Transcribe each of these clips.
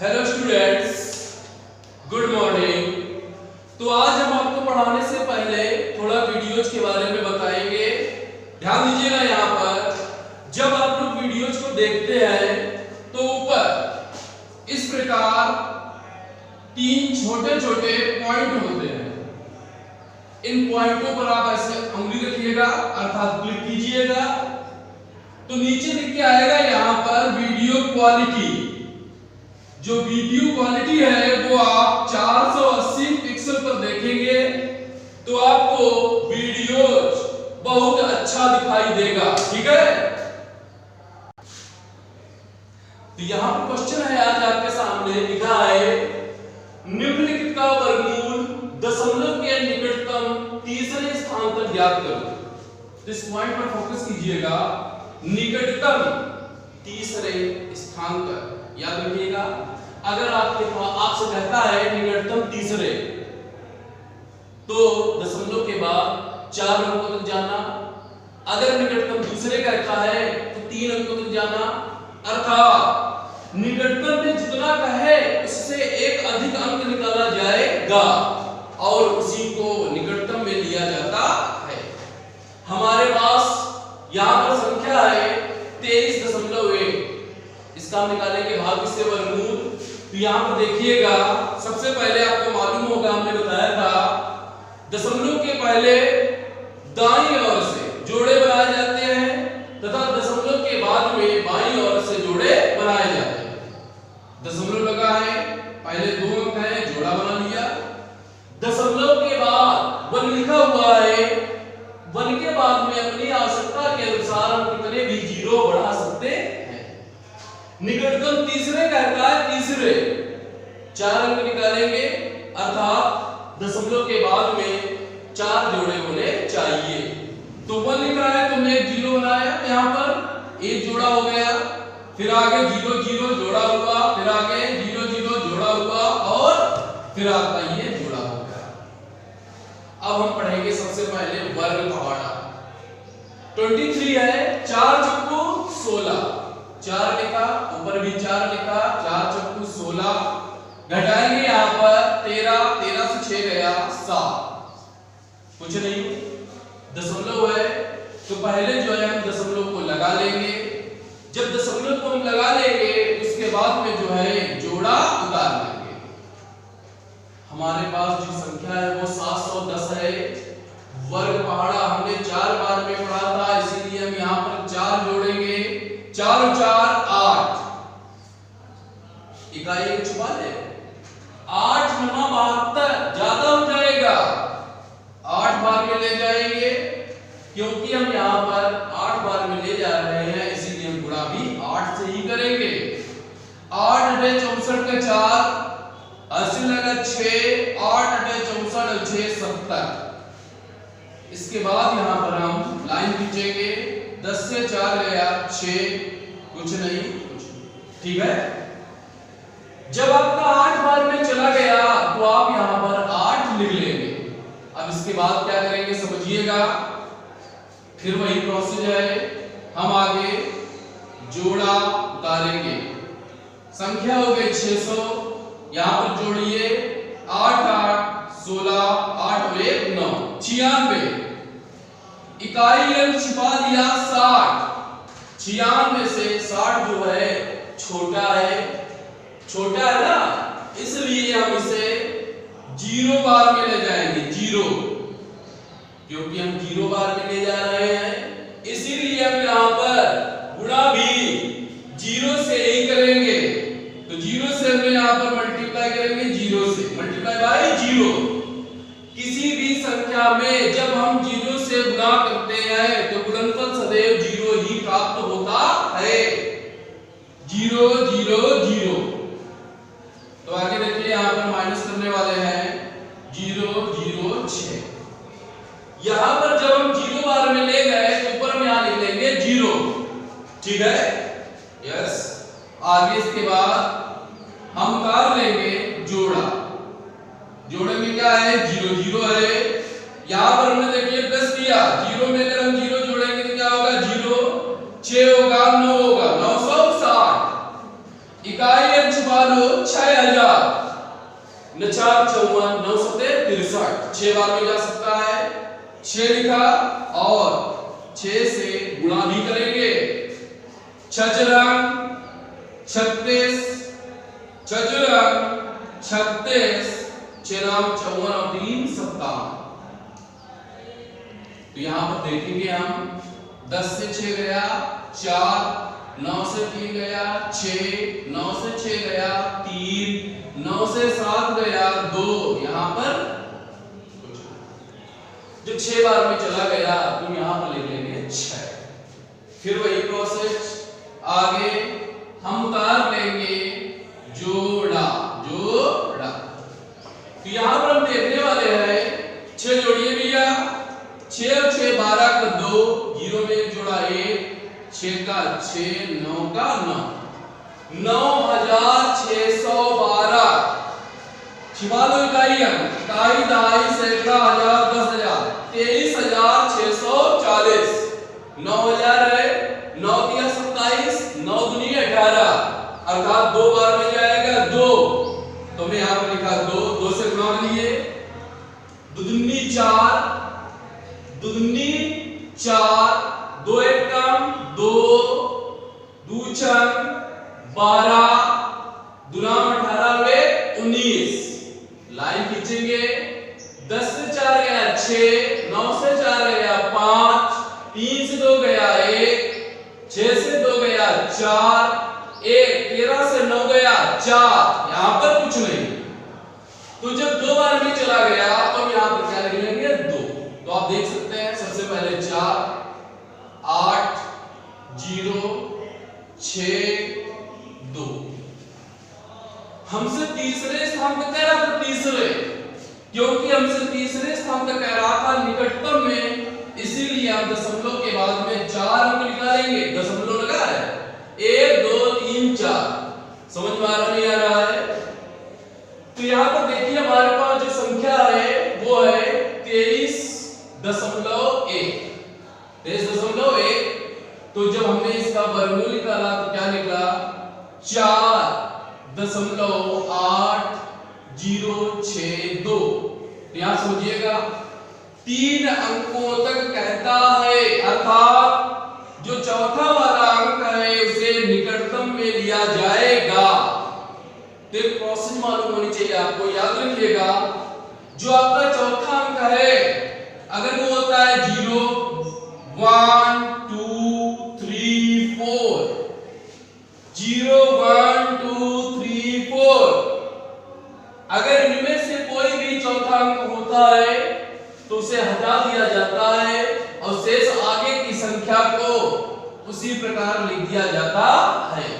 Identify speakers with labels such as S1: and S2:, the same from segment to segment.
S1: Hello students, good morning. तो आज हम आपको पढ़ाने से पहले थोड़ा वीडियोज के बारे में बताएंगे। ध्यान दीजिएगा, यहाँ पर जब आप लोग वीडियोज को देखते हैं तो ऊपर इस प्रकार 3 छोटे छोटे पॉइंट होते हैं। इन पॉइंटों पर आप ऐसे उंगली रखिएगा अर्थात क्लिक कीजिएगा तो नीचे लिख के आएगा यहाँ पर वीडियो क्वालिटी। जो वीडियो क्वालिटी है वो आप 480 पिक्सल पर देखेंगे तो आपको वीडियो बहुत अच्छा दिखाई देगा। ठीक है, तो यहां पर क्वेश्चन है आज आपके सामने लिखा है निम्नलिखित का वर्गमूल दशमलव के निकटतम तीसरे स्थान पर ज्ञात करो। तो इस पॉइंट पर फोकस कीजिएगा, निकटतम तीसरे स्थान पर। याद रखिएगा, अगर आपसे कहता है निकटतम तीसरे तो दशमलव के बाद 4 अंकों तक जाना। अगर निकटतम दूसरे कहता है तो 3 अंकों तक जाना। अर्थात निकटतम में जितना कहे उससे एक अधिक अंक निकाला जाएगा और उसी को निकटतम में लिया जाता है। हमारे पास यहाँ पर संख्या है 23.1। इसका हम निकालेंगे भाग्य से वर्गमूल। तो यहाँ पर देखिएगा, सबसे पहले आपको मालूम होगा, हमने बताया था दशमलव के पहले दाईं ओर से जोड़े बनाए जाते हैं तथा दशमलव के बाद में बाईं ओर से जोड़े बनाए जाते हैं। दशमलव लगा है, पहले 2 अंक है, जोड़ा बना लिया। दशमलव के बाद 1 लिखा हुआ है, 1 के बाद में अपनी आवश्यकता के अनुसार हम कितने भी जीरो बढ़ा सकते हैं। निकटतम तीसरे कहता है तीसरे 4 अंक निकालेंगे अर्थात दशमलव के बाद में 4 जोड़े होने चाहिए। तो 1 लिखा है तो मैं 1 जीरो बनाया, यहाँ पर 1 जोड़ा हो गया, फिर आगे 0 0 जोड़ा हुआ, फिर आगे 0 0 जोड़ा हुआ और फिर आपका ये जोड़ा हो गया। अब हम पढ़ेंगे सबसे पहले वर्ग पहाड़ा। 23 है, 4 चक्कू 16, 4 लिखा, ऊपर भी 4 लिखा, 4 चक्कू 16। घटाएंगे यहाँ पर 13 से 6 गया 7, कुछ नहीं। दशमलव है तो पहले जो है हम दशमलव को लगा लेंगे। जब दशमलव को हम लगा लेंगे उसके बाद में जो है जोड़ा उतार लेंगे। हमारे पास जो संख्या है वो 710 है। वर्ग पहाड़ा हमने 4 बार में पढ़ा था, इसीलिए हम यहाँ पर 4 जोड़ेंगे। 4 और 4 8, इकाई छुपा ले, 8 9 72 ज्यादा हो जाएगा, 8 बार में ले जाएंगे क्योंकि हम यहाँ पर 8 बार में ले जा रहे हैं, इसीलिए हम गुणा भी 8 से ही करेंगे। 8 × 64 का 4, 80 लगा 6, 8 × 64 6 70। इसके बाद यहाँ पर हम लाइन खींचेंगे, 10 से 4 गया 6, कुछ नहीं, कुछ नहीं। ठीक है, जब आपका 8 बार में चला गया तो आप यहाँ पर 8 लिख लेंगे। अब इसके बाद क्या करेंगे समझिएगा, फिर वही प्रोसेस है, हम आगे जोड़ा उतारेंगे। संख्या हो गई 600, यहाँ पर जोड़िए 8 8 16, 8 और 1 9, 96। इकाई अंक छिपा दिया 60, 96 से 60 जो है छोटा है, छोटा है ना, इसलिए हम इसे 0 बार में ले जाएंगे। 0 क्योंकि हम 0 बार में ले जा रहे हैं, इसीलिए हम यहाँ पर गुणा भी 0 से ही करेंगे। तो 0 से हम यहाँ पर मल्टीप्लाई करेंगे, 0 से मल्टीप्लाई बाय 0। किसी भी संख्या में जब हम 0 से गुणा करते हैं तो गुणनफल सदैव 0 ही प्राप्त होता है। 0 0 0। तो आगे देखिए, यहाँ पर माइनस करने वाले हैं 0 0 6। यहाँ पर जब हम 0 बार में ले गए तो ऊपर में यहाँ लिख लेंगे 0। ठीक है, यस। आगे इसके बाद हम उतार लेंगे जोड़ा। जोड़े में क्या है, 0 0 है। यहाँ पर हमने देखिए प्लस किया, 0 में अगर हम 0 जोड़ेंगे तो क्या होगा, 0 6 होगा 9 होगा 960। इकाई अंक छुपा लो 6000, 9 4 54, 9 7 63, 6 बार में जा सकता है, 6 लिखा और 6 से गुणा भी करेंगे, 6 36, 36, 6 54 और 3 57। तो यहां पर देखेंगे हम 10 से 6 गया 4, 9 से 3 गया 6, 9 से 6 गया 3, 9 से 7 गया 2, यहां पर जो 6 बार में चला गया तो यहां पर लिख लेंगे 6। फिर वही प्रोसेस आगे हम उतार लेंगे जोड़ा। तो यहां पर हम देखने वाले हैं 6 जोड़िए भैया, 6 और 6 12 का 2, 0 में 1 जोड़ा 1, 6 का 6, 9 का 9, 9612। छिपा लो इकाइयां, इकाई, दहाई, सैकड़ा, हजार, 10,000, 23,640, 9000 है, 9 दिया 27, 9 दूनी 18, अर्थात 2 बार में जाएगा 2, तो मैं यहां पर लिखा 2 से गुणा लिए, 2 दूनी 4, 2 दूनी 4, 2 एक कम 2, 2 छक 12, दुनाम 18 हुए 19, लाइन खींचेंगे, 10 से 4 गया 6, 9 से 4 गया 5, 3 से 2 गया 1, 6 से 2 गया 4, 1, 13 से 9 गया 4, यहां पर कुछ नहीं। तो जब 2 बार में चला गया तो हम यहां पर क्या लिख लेंगे 2। तो आप देख सकते हैं सबसे पहले 4, 8, 0, 6, 2। हमसे तीसरे स्थान पर कह रहा था, तीसरे, क्योंकि हमसे तीसरे स्थान पर कह रहा था निकटतम में, इसीलिए हम दशमलव के बाद में 4 अंक निकालेंगे। दशमलव लगा है 1 2 3 4, समझ में आ रहा नहीं आ रहा है? तो यहां पर देखिए हमारे पास जो संख्या है वो है 23.1, 23.1। तो जब हमने इसका वर्गमूल निकाला तो क्या निकला 4.806 यहां समझिएगा 3 अंकों तक कहता है, अर्थात जो चौथा वाला अंक है उसे निकटतम में लिया जाएगा। तो एक प्रोसेस मालूम होनी चाहिए आपको, याद रखिएगा जो आपका चौथा अंक है अगर वो होता है 0 1 2 3 4, 0 1 2 3 4, अगर इनमें से कोई भी चौथा अंक होता है तो उसे हटा दिया जाता है और शेष आगे की संख्या को उसी प्रकार लिख दिया जाता है।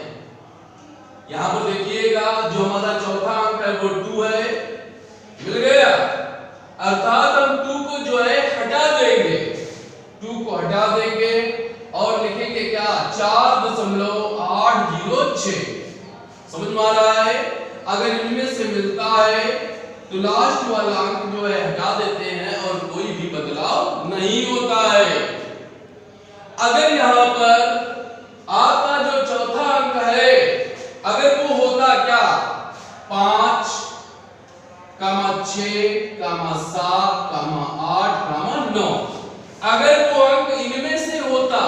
S1: यहां पर देखिएगा जो हमारा चौथा अंक है वो 2 है, मिल गया, अर्थात हम 2 को जो है हटा देंगे, 2 को हटा देंगे और लिखेंगे क्या 4.806। समझ में आ रहा है? अगर इनमें से मिलता है तो लास्ट वाला अंक जो है हटा देते हैं और कोई भी बदलाव नहीं होता है। अगर यहां पर आपका जो चौथा अंक है अगर वो होता क्या 5, 6, 7, 8, 9, अगर वो अंक इनमें से होता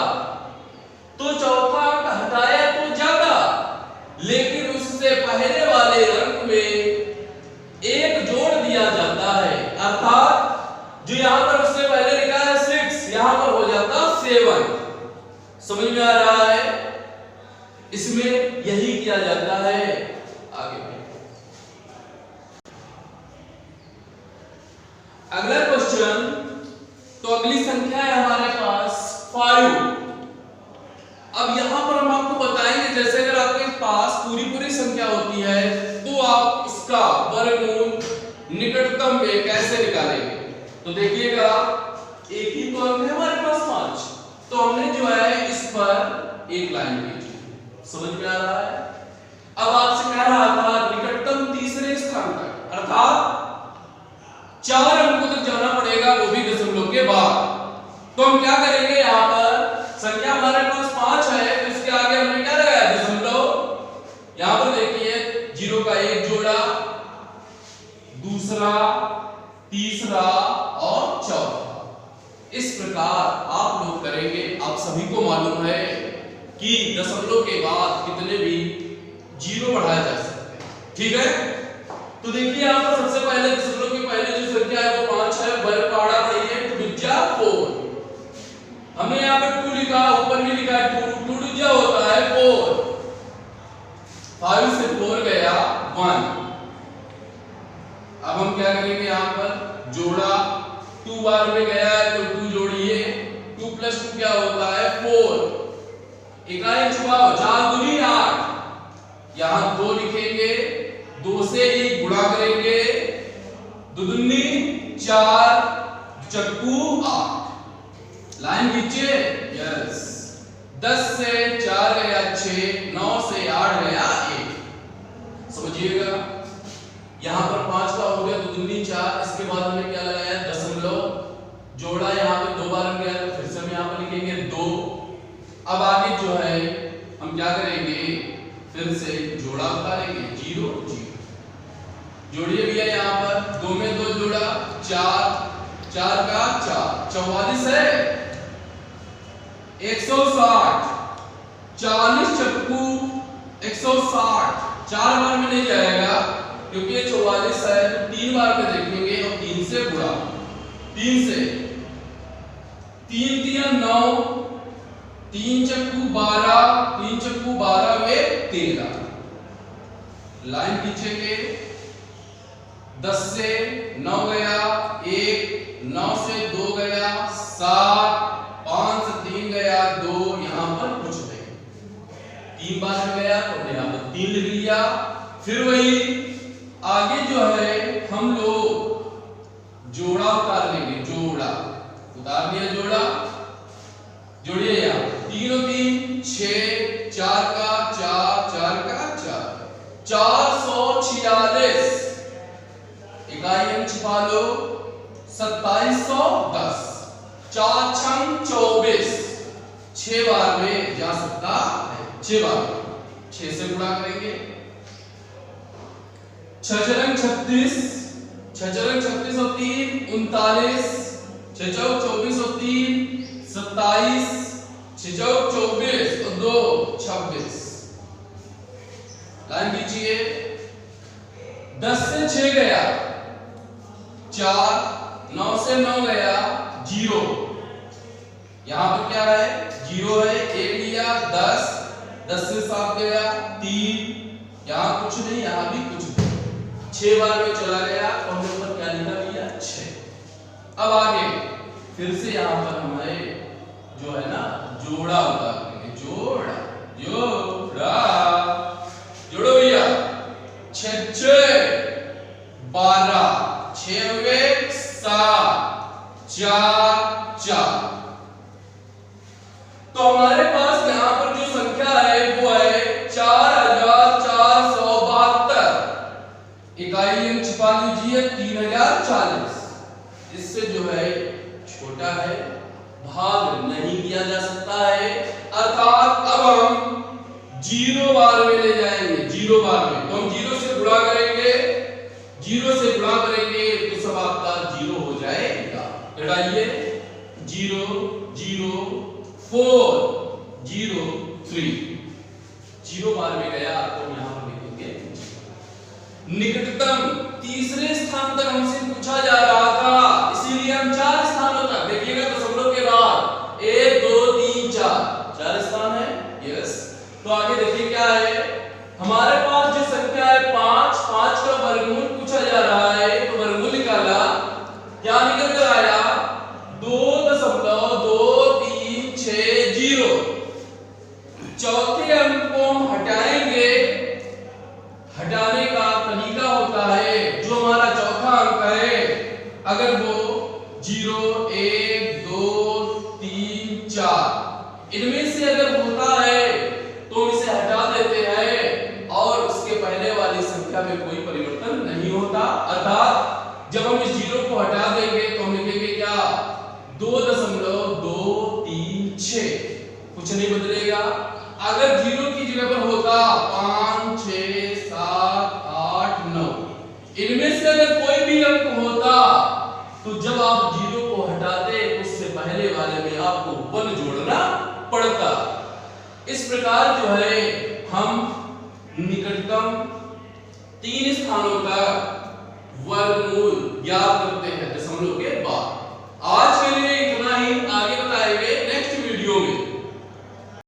S1: तो चौथा अंक हटाया तो जाता, लेकिन उससे पहले वाले अंक में 1 जोड़ दिया जाता है, अर्थात जो यहां पर उससे पहले लिखा है 6 यहां पर हो जाता 7। समझ में आ रहा है? इसमें यही किया जाता है। आगे अगला क्वेश्चन, तो अगली संख्या है हमारे पास 5। अब यहां पर हम आपको बताएंगे जैसे अगर आपके पास पूरी संख्या होती है तो आप इसका वर्गमूल निकटतम में कैसे निकालेंगे। तो देखिएगा एक ही तो अंक है हमारे पास 5, तो हमने जो है इस पर एक लाइन खींची। समझ में आ रहा है? अब आपसे कह रहा था निकटतम तीसरे स्थान तक, अर्थात 4 अंकों तक जाना पड़ेगा, वो भी दशमलव के बाद। तो हम क्या करेंगे, यहां पर संख्या हमारे पास 5 है तो इसके आगे हमने क्या लगाया दशमलव। यहां पर देखिए 0 जीरो का एक जोड़ा, दूसरा, तीसरा और चौथा। इस प्रकार आप लोग करेंगे। आप सभी को मालूम है कि दशमलव के बाद कितने भी जीरो बढ़ाया जा सकते हैं, ठीक है। तो देखिए यहाँ पर सबसे पहले दशमलव के पहले जो संख्या है वो 5 है। वर्ग पहाड़ा पढ़िए, 2 दूजा 4। हमने यहाँ पर 2 लिखा, ऊपर भी लिखा है 2, 2 दूजा होता है 4। 5 से 4 गया 1। अब हम क्या करेंगे, यहाँ पर जोड़ा 2 बार में गया है तो 2 जोड़िए, 2 + 2 क्या होता है 4। इकाई छुपाओ, 4 दूनी 8। यहाँ 2 लिखेंगे, 2 से 1 गुणा करेंगे, 2 दूनी 4, चक्कू 8। Line खींचिए, yes. 10 से 4 गया 6, 9 से 8 गया 1। समझिएगा, यहाँ पर 5 का हो गया 2 दूनी 4। इसके बाद हमने क्या लगाया, दशमलव। जोड़ा यहाँ पे 2 बार में गया तो फिर से हम यहाँ पर लिखेंगे 2। अब आगे जो है हम क्या करेंगे, फिर से जोड़ा उतारेंगे, 0 0। जोड़िए भैया, यहाँ पर 2 में 2 जोड़ा 4, 4 का 4, 44 है। 160, 40 चक्कू 160। 4 बार में नहीं जाएगा क्योंकि ये 44 है, तो 3 बार में देखेंगे और 3 से गुणा। 3 से 3 3 9, 3 चक्कू 12, 3 चक्कू 12 में 13। लाइन खींचेंगे, 10 से 9 गया 1, 9 से 2 गया 7, 5 से 3 गया 2। यहाँ पर कुछ नहीं, 3 बार में गया तो हमने यहाँ पर 3 लिख लिया। फिर वही आगे जो है हम लोग जोड़ा उतार लेंगे, जोड़ा उतार लिया, जोड़ा। जोड़िए यहाँ 3 और 3 6, 4 का 4, 4 का 4, 446। इकाई हम छिपा लो, 2710। 4 छंग 24, 6 बार में जा सकता है, 6 बार 6 से गुणा करेंगे। 6 चरंग 36, 6 चरंग 36 और 3 39, 6 चौक 24 और 3 27, 6 चौक 24 और 2 26। लाइन खींचिए, 10 से 6 गया 4, 9 से 9 गया 0। यहाँ पर क्या है, 0 है, 1 लिया 10, 10 से 7 गया 3। यहाँ कुछ नहीं, यहाँ भी कुछ नहीं, 6 बार में चला गया तो हमने ऊपर क्या लिखा भैया 6। अब आगे फिर से यहाँ पर हमारे जो है ना जोड़ा उतारेंगे, जोड़ा जोड़ा। जोड़ो भैया, 6 6 12, 6 हुए 7, 4 4। तो हमारे पास यहाँ पर जो संख्या है वो है 4472। इकाई हम छिपा लीजिए 3040। इससे जो है छोटा है, भाग नहीं किया जा सकता है, अर्थात अब हम 0 बार में ले जाएंगे, 0 बार में। तो हम 0 से गुणा करेंगे, 0 से गुणा करेंगे तो सब आपका 0 हो जाएगा। घटाइए, 0 0 4 0 3। 0 बार में गया तो यहाँ पर लिखेंगे। निकटतम तीसरे स्थान तक हमसे पूछा जा रहा था, इसीलिए हम 4 स्थानों तक, देखिएगा दशमलव के बाद 1 2 3 4 स्थान है, यस। तो आगे देखिए क्या है, हमारे पास जो संख्या है 5, 5 का वर्गमूल पूछा जा रहा है। तो वर्गमूल निकाला, क्या निकल कर आया 2.2360। चौथे अंक को हम हटाएंगे। हटाने का तरीका होता है, जो हमारा चौथा अंक है, अगर वो 0 1 2 3 4 इनमें से अगर होता है तो इसे हटा देते हैं और उसके पहले वाली संख्या में कोई परिवर्तन नहीं होता। अर्थात जब हम इस 0 को हटा देंगे तो हम लिखेंगे क्या 2.236, कुछ नहीं बदलेगा। अगर 0 की जगह पर होता 5 6 7 इनमें से अगर कोई भी अंक होता तो जब आप 0 को हटाते उससे पहले वाले में आपको 1 जोड़ना पड़ता। इस प्रकार जो है हम निकटतम 3 स्थानों का वर्गमूल ज्ञात